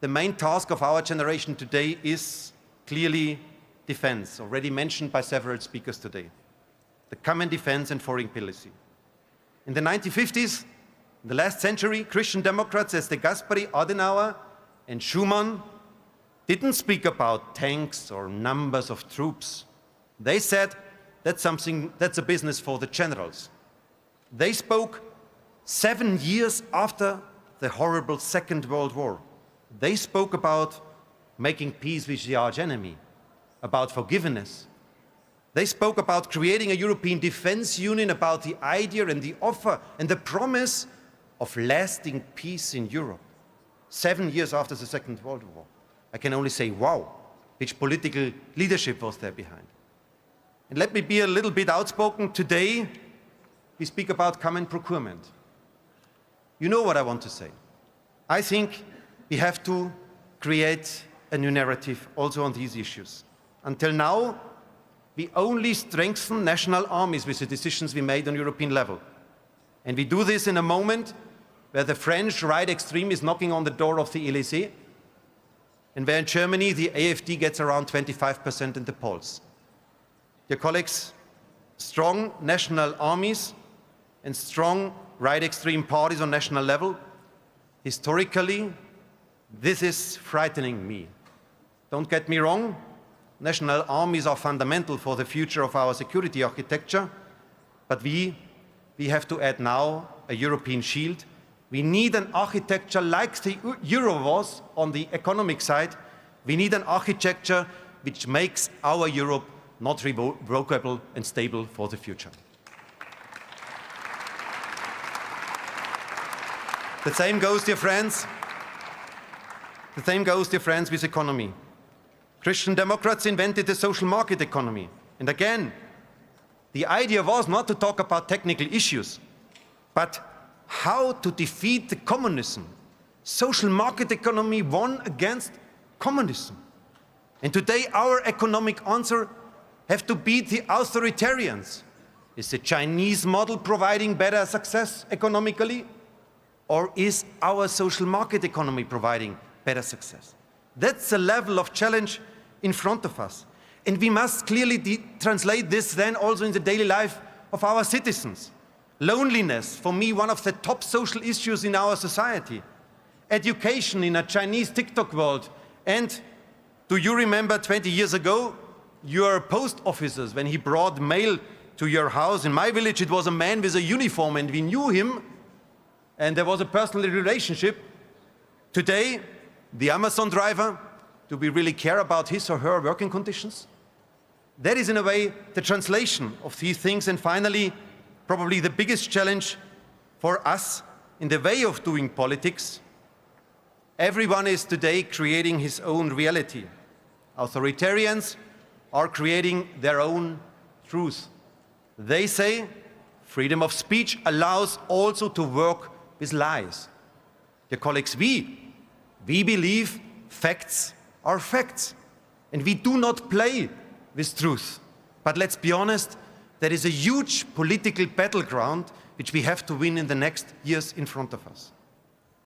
the main task of our generation today is clearly defense, already mentioned by several speakers today. The common defense and foreign policy. In the 1950s, in the last century, Christian Democrats as de Gasperi, Adenauer and Schuman didn't speak about tanks or numbers of troops. They said that's a business for the generals. They spoke 7 years after the horrible Second World War. They spoke about making peace with the arch enemy, about forgiveness. They spoke about creating a European defense union, about the idea and the offer and the promise of lasting peace in Europe. 7 years after the Second World War. I can only say, wow, which political leadership was there behind. And let me be a little bit outspoken. Today, we speak about common procurement. You know what I want to say. I think we have to create a new narrative also on these issues. Until now, we only strengthen national armies with the decisions we made on European level. And we do this in a moment where the French right extreme is knocking on the door of the Élysée, and where in Germany the AfD gets around 25% in the polls. Dear colleagues, strong national armies and strong right extreme parties on national level, historically, this is frightening me. Don't get me wrong, national armies are fundamental for the future of our security architecture, but we have to add now a European shield. We need an architecture like the Euro was on the economic side. We need an architecture which makes our Europe not revocable and stable for the future. The same goes, dear friends. The same goes, dear friends, with economy. Christian Democrats invented the social market economy. And again, the idea was not to talk about technical issues, but how to defeat the communism. Social market economy won against communism. And today our economic answer have to beat the authoritarians. Is the Chinese model providing better success economically? Or is our social market economy providing better success? That's the level of challenge in front of us. And we must clearly translate this then also in the daily life of our citizens. Loneliness, for me, one of the top social issues in our society. Education in a Chinese TikTok world. And do you remember 20 years ago, your post officers, when he brought mail to your house? In my village, it was a man with a uniform, and we knew him, and there was a personal relationship. Today, the Amazon driver, do we really care about his or her working conditions? That is, in a way, the translation of these things. And finally, probably the biggest challenge for us in the way of doing politics. Everyone is today creating his own reality. Authoritarians are creating their own truth. They say freedom of speech allows also to work with lies. Dear colleagues, we believe facts are facts, and we do not play with truth. But let's be honest, there is a huge political battleground which we have to win in the next years in front of us.